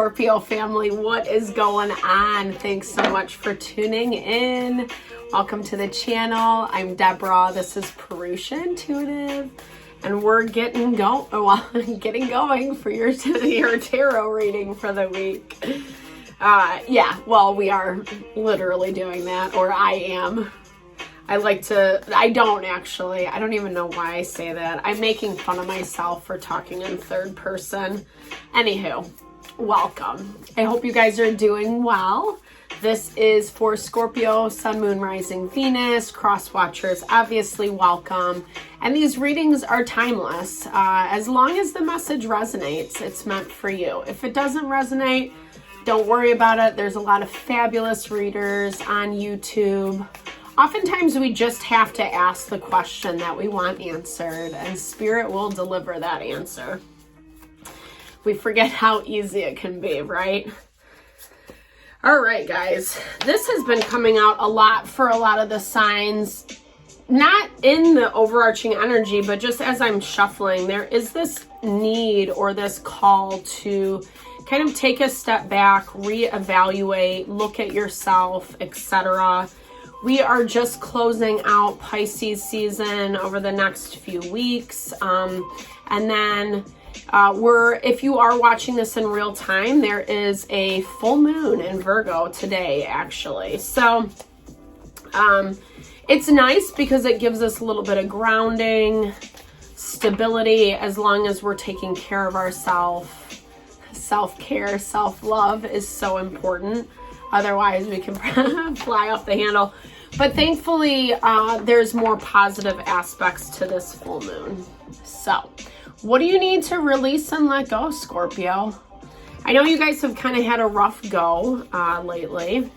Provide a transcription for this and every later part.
Scorpio family, what is going on? Thanks so much for tuning in. Welcome to the channel. I'm Deborah. This is Purusha Intuitive, and we're getting going for your tarot reading for the week. We are literally doing that, or I am. I don't even know why I say that. I'm making fun of myself for talking in third person. Anywho, welcome. I hope you guys are doing well. This is for Scorpio, Sun, Moon, Rising, Venus, cross watchers, obviously welcome. And these readings are timeless. As long as the message resonates, it's meant for you. If it doesn't resonate, don't worry about it. There's a lot of fabulous readers on YouTube. Oftentimes we just have to ask the question that we want answered, and Spirit will deliver that answer. We forget how easy it can be, right? All right, guys. This has been coming out a lot for a lot of the signs, not in the overarching energy, but just as I'm shuffling, there is this need or this call to kind of take a step back, reevaluate, look at yourself, etc. We are just closing out Pisces season over the next few weeks. And then if you are watching this in real time, there is a full moon in Virgo today, actually. So it's nice because it gives us a little bit of grounding, stability, as long as we're taking care of ourselves. Self-care, self-love is so important. Otherwise, we can fly off the handle. But thankfully, there's more positive aspects to this full moon. So, what do you need to release and let go, Scorpio? I know you guys have kind of had a rough go lately.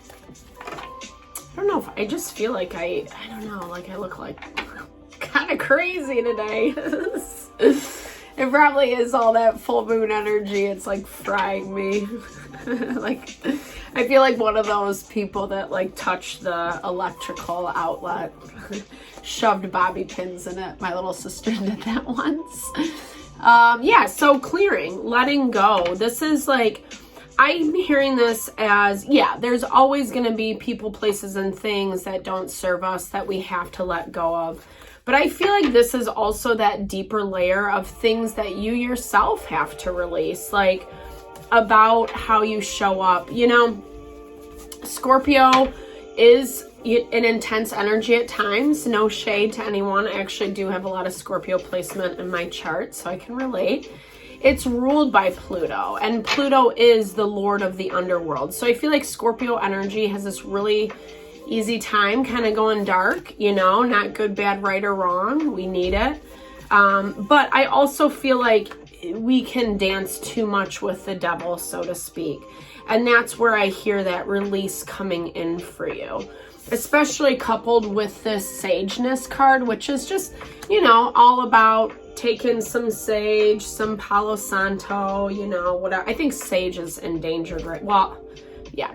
I don't know if I just feel like I look like kind of crazy today. It probably is all that full moon energy. It's like frying me. Like, I feel like one of those people that like touched the electrical outlet, shoved bobby pins in it. My little sister did that once. So clearing, letting go. This is like, I'm hearing this as, there's always going to be people, places, and things that don't serve us that we have to let go of. But I feel like this is also that deeper layer of things that you yourself have to release, like about how you show up. You know, Scorpio is an intense energy at times. No shade to anyone. I actually do have a lot of Scorpio placement in my chart, so I can relate. It's ruled by Pluto, and Pluto is the lord of the underworld. So I feel like Scorpio energy has this really easy time kind of going dark, you know, not good, bad, right, or wrong. We need it. But I also feel like we can dance too much with the devil, so to speak. And that's where I hear that release coming in for you, especially coupled with this sageness card, which is just, you know, all about taking some sage, some Palo Santo, you know, whatever. I think sage is endangered, right? Well, yeah.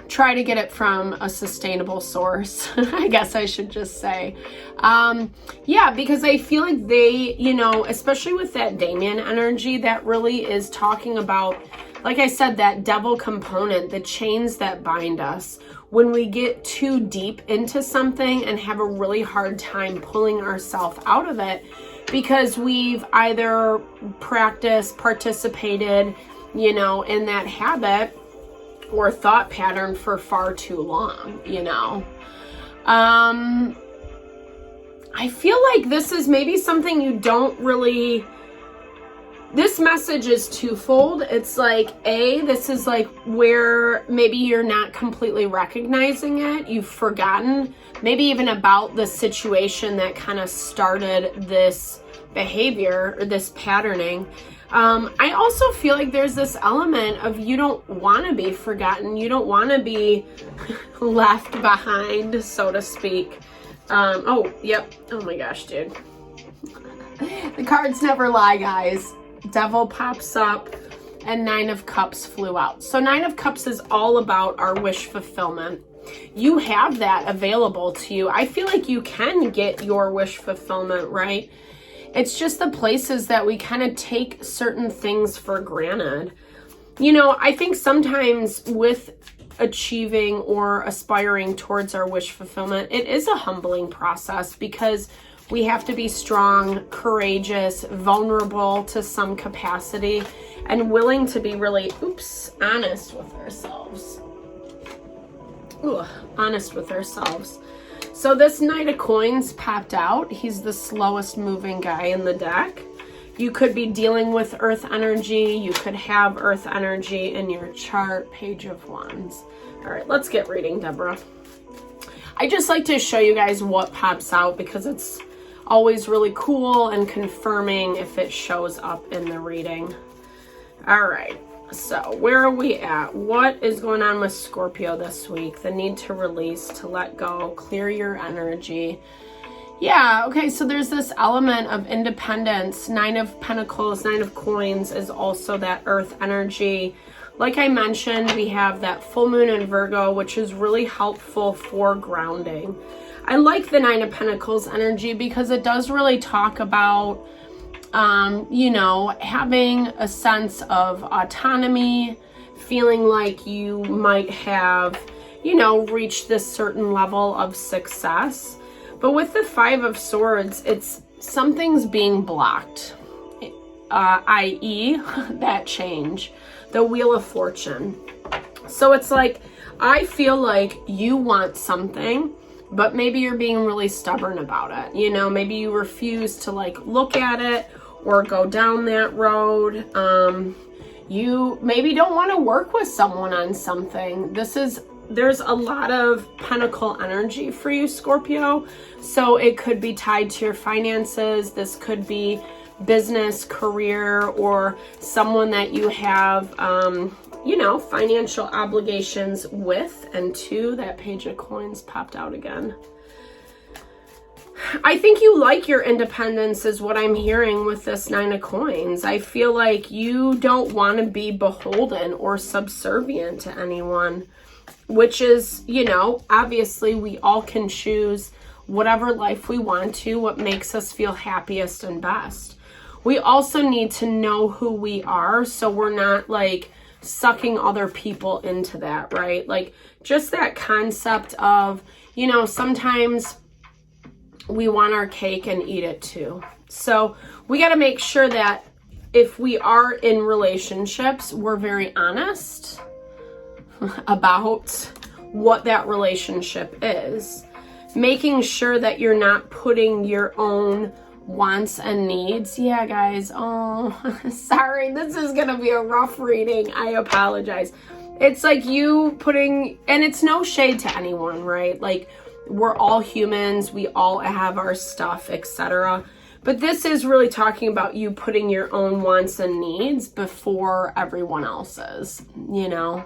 Try to get it from a sustainable source, I guess I should just say. Because I feel like they, you know, especially with that Damien energy, that really is talking about, like I said, that devil component, the chains that bind us. When we get too deep into something and have a really hard time pulling ourselves out of it because we've either practiced, participated, you know, in that habit or thought pattern for far too long, you know. I feel like this is maybe something you don't really, this message is twofold. It's like, this is like where maybe you're not completely recognizing it. You've forgotten maybe even about the situation that kind of started this behavior or this patterning. I also feel like there's this element of you don't want to be forgotten. You don't want to be left behind, so to speak. Oh my gosh, dude. The cards never lie, guys. Devil pops up and 9 of Cups flew out. So 9 of Cups is all about our wish fulfillment. You have that available to you. I feel like you can get your wish fulfillment, right? It's just the places that we kind of take certain things for granted. You know, I think sometimes with achieving or aspiring towards our wish fulfillment, it is a humbling process because we have to be strong, courageous, vulnerable to some capacity, and willing to be really, honest with ourselves. Honest with ourselves. So this Knight of Coins popped out. He's the slowest moving guy in the deck. You could be dealing with earth energy. You could have earth energy in your chart. Page of Wands. All right, let's get reading, Deborah. I just like to show you guys what pops out because it's always really cool and confirming if it shows up in the reading. All right, so where are we at? What is going on with Scorpio this week? The need to release, to let go, clear your energy. Yeah, okay, so there's this element of independence. 9 of Pentacles, 9 of Coins is also that earth energy. Like I mentioned, we have that full moon in Virgo, which is really helpful for grounding. I like the 9 of Pentacles energy because it does really talk about, you know, having a sense of autonomy, feeling like you might have, you know, reached this certain level of success. But with the 5 of Swords, it's something's being blocked, i.e. that change, the Wheel of Fortune. So it's like, I feel like you want something, but maybe you're being really stubborn about it. You know, maybe you refuse to like look at it or go down that road. You maybe don't want to work with someone on something. There's a lot of pentacle energy for you, Scorpio. So it could be tied to your finances. This could be business, career, or someone that you have, you know, financial obligations with. And 2, that Page of Coins popped out again. I think you like your independence is what I'm hearing with this 9 of Coins. I feel like you don't want to be beholden or subservient to anyone, which is, you know, obviously we all can choose whatever life we want to, what makes us feel happiest and best. We also need to know who we are so we're not like sucking other people into that, right? Like just that concept of, you know, sometimes we want our cake and eat it too. So we got to make sure that if we are in relationships, we're very honest about what that relationship is. Making sure that you're not putting your own wants and needs. Yeah, guys. Oh, sorry. This is going to be a rough reading. I apologize. It's like you putting, and it's no shade to anyone, right? Like we're all humans. We all have our stuff, etc. But this is really talking about you putting your own wants and needs before everyone else's, you know?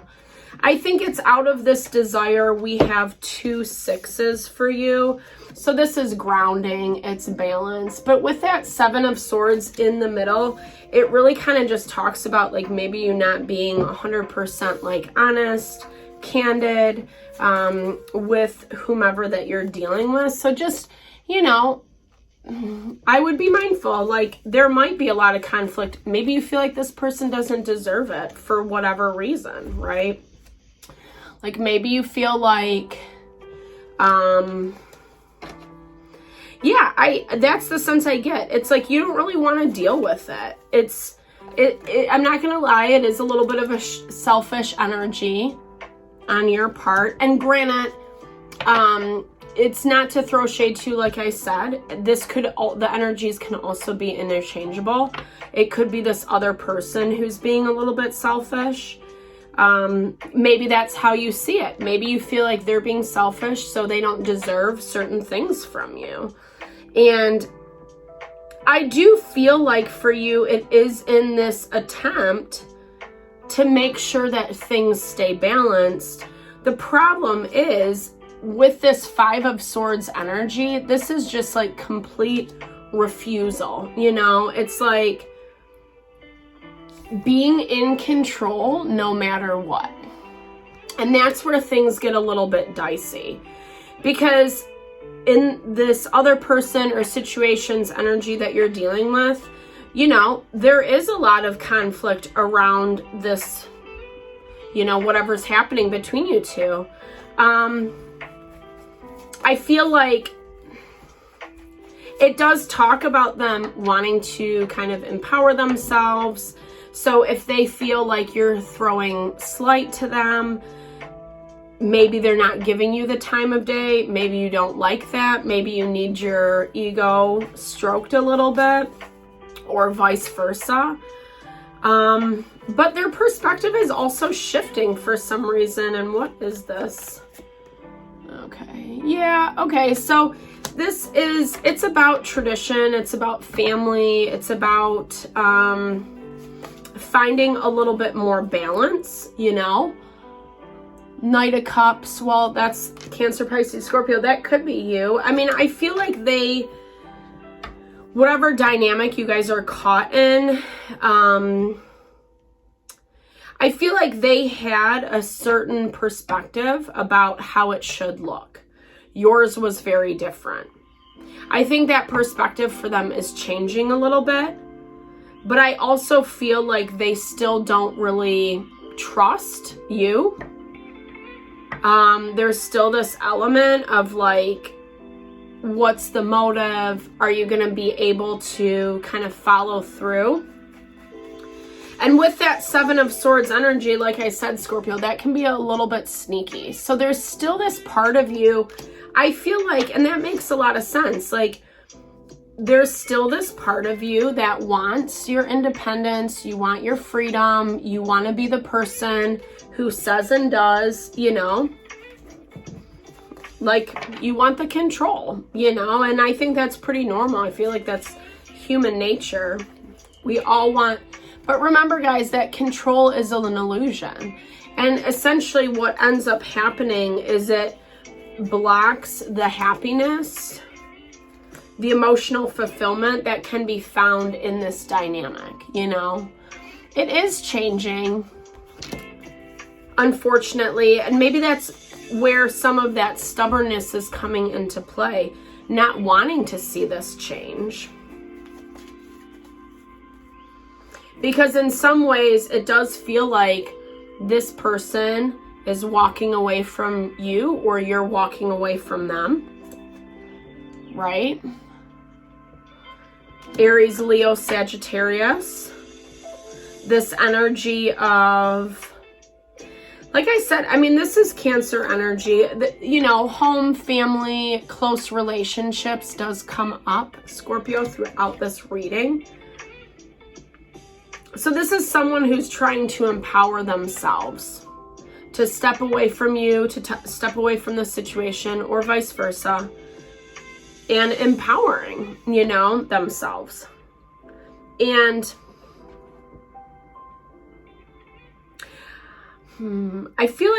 I think it's out of this desire. We have 2 6s for you. So this is grounding, it's balance. But with that 7 of Swords in the middle, it really kind of just talks about like maybe you not being 100% like honest, candid with whomever that you're dealing with. So just, you know, I would be mindful. Like there might be a lot of conflict. Maybe you feel like this person doesn't deserve it for whatever reason, right? Like maybe you feel like, yeah, that's the sense I get. It's like you don't really want to deal with it. I'm not gonna lie, it is a little bit of a selfish energy on your part. And granted, it's not to throw shade to, like I said, the energies can also be interchangeable. It could be this other person who's being a little bit selfish. Maybe that's how you see it. Maybe you feel like they're being selfish, so they don't deserve certain things from you. And I do feel like for you, it is in this attempt to make sure that things stay balanced. The problem is with this 5 of Swords energy, this is just like complete refusal. You know, it's like being in control no matter what. And that's where things get a little bit dicey, because in this other person or situation's energy that you're dealing with, you know, there is a lot of conflict around this you know, whatever's happening between you two. I feel like it does talk about them wanting to kind of empower themselves. So if they feel like you're throwing slight to them, maybe they're not giving you the time of day, maybe you don't like that, maybe you need your ego stroked a little bit, or vice versa. But their perspective is also shifting for some reason. And what is this? Okay, yeah, okay, so this is, it's about tradition, it's about family, it's about finding a little bit more balance, you know? Knight of Cups, well, that's Cancer, Pisces, Scorpio, that could be you. I mean, I feel like they, whatever dynamic you guys are caught in, I feel like they had a certain perspective about how it should look. Yours was very different. I think that perspective for them is changing a little bit, but I also feel like they still don't really trust you. There's still this element of like, what's the motive? Are you going to be able to kind of follow through? And with that Seven of Swords energy, like I said, Scorpio, that can be a little bit sneaky. So there's still this part of you, I feel like, and that makes a lot of sense, like there's still this part of you that wants your independence, you want your freedom, you want to be the person who says and does, you know, like you want the control, you know, and I think that's pretty normal. I feel like that's human nature. We all want, but remember guys, that control is an illusion. And essentially what ends up happening is it blocks the happiness, the emotional fulfillment that can be found in this dynamic, you know? It is changing, unfortunately, and maybe that's where some of that stubbornness is coming into play, not wanting to see this change. Because in some ways, it does feel like this person is walking away from you, or you're walking away from them, right? Aries, Leo, Sagittarius. This energy of, like I said, I mean, this is Cancer energy. You know, home, family, close relationships does come up, Scorpio, throughout this reading. So this is someone who's trying to empower themselves, to step away from you, to step away from the situation, or vice versa, and empowering, you know, themselves. And I feel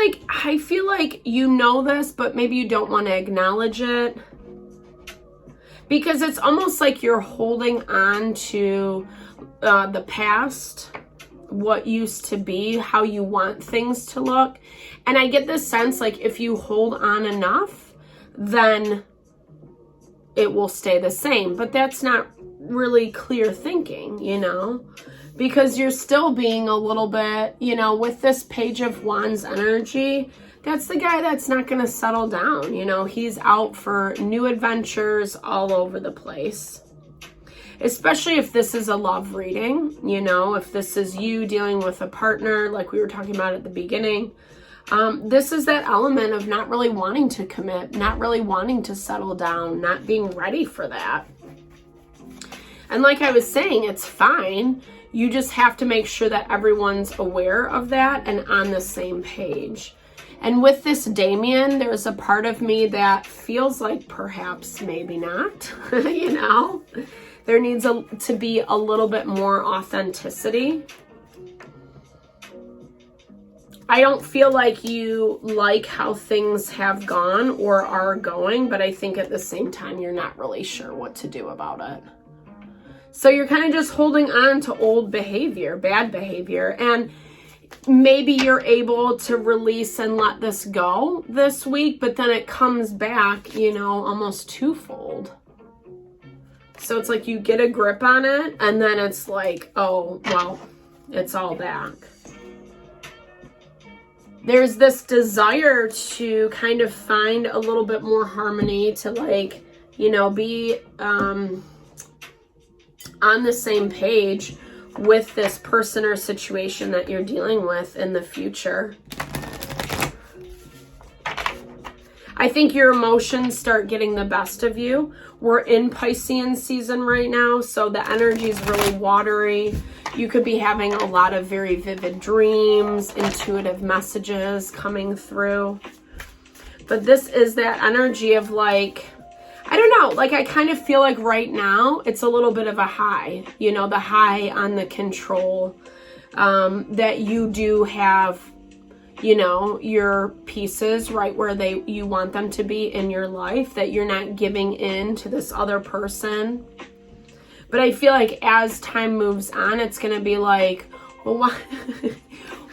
like you know this, but maybe you don't want to acknowledge it, because it's almost like you're holding on to the past, what used to be, how you want things to look. And I get this sense like if you hold on enough, then it will stay the same. But that's not really clear thinking, you know, because you're still being a little bit, you know, with this Page of Wands energy, that's the guy that's not going to settle down. You know, he's out for new adventures all over the place. Especially if this is a love reading, you know, if this is you dealing with a partner, like we were talking about at the beginning. This is that element of not really wanting to commit, not really wanting to settle down, not being ready for that. And like I was saying, it's fine. You just have to make sure that everyone's aware of that and on the same page. And with this Damien, there's a part of me that feels like perhaps maybe not, you know. There needs to be a little bit more authenticity. I don't feel like you like how things have gone or are going, but I think at the same time, you're not really sure what to do about it. So you're kind of just holding on to old behavior, bad behavior, and maybe you're able to release and let this go this week, but then it comes back, you know, almost twofold. So it's like you get a grip on it, and then it's like, oh, well, it's all back. there's this desire to kind of find a little bit more harmony, to like, you know, be on the same page with this person or situation that you're dealing with in the future. I think your emotions start getting the best of you. We're in Piscean season right now, so the energy is really watery. You could be having a lot of very vivid dreams, intuitive messages coming through. But this is that energy of like, I don't know, like I kind of feel like right now it's a little bit of a high, you know, the high on the control, that you do have, you know, your pieces right where you want them to be in your life, that you're not giving in to this other person. But I feel like as time moves on, it's going to be like, well,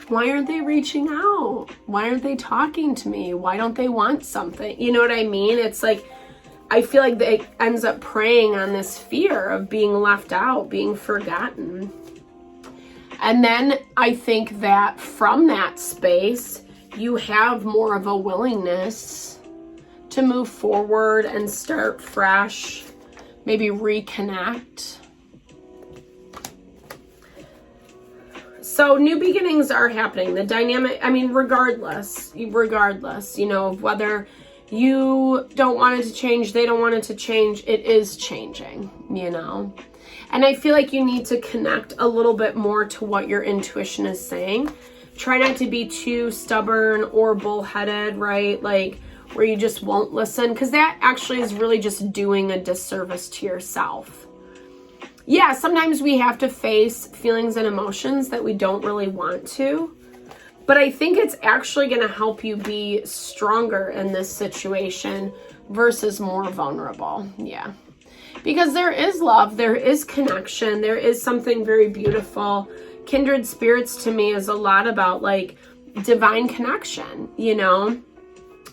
why aren't they reaching out? Why aren't they talking to me? Why don't they want something? You know what I mean? It's like, I feel like it ends up preying on this fear of being left out, being forgotten. And then I think that from that space, you have more of a willingness to move forward and start fresh, maybe reconnect. So new beginnings are happening. The dynamic, I mean, regardless, you know, of whether you don't want it to change, they don't want it to change, it is changing, you know. And I feel like you need to connect a little bit more to what your intuition is saying. Try not to be too stubborn or bullheaded, right? Like where you just won't listen, because that actually is really just doing a disservice to yourself. Yeah, sometimes we have to face feelings and emotions that we don't really want to, but I think it's actually going to help you be stronger in this situation versus more vulnerable. Yeah. Because there is love, there is connection, there is something very beautiful. Kindred spirits to me is a lot about like divine connection, you know?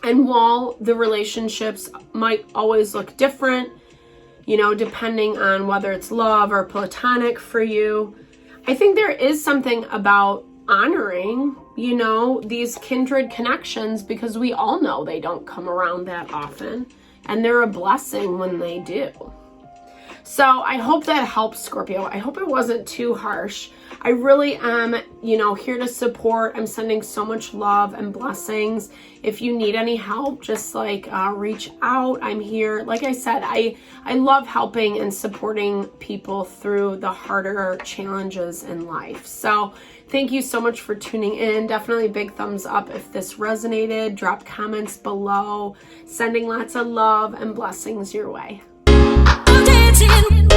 And while the relationships might always look different, you know, depending on whether it's love or platonic for you, I think there is something about honoring, you know, these kindred connections, because we all know they don't come around that often, and they're a blessing when they do. So I hope that helps, Scorpio. I hope it wasn't too harsh. I really am, you know, here to support. I'm sending so much love and blessings. If you need any help, just like reach out. I'm here. Like I said, I love helping and supporting people through the harder challenges in life. So thank you so much for tuning in. Definitely big thumbs up if this resonated. Drop comments below. Sending lots of love and blessings your way. Dancing.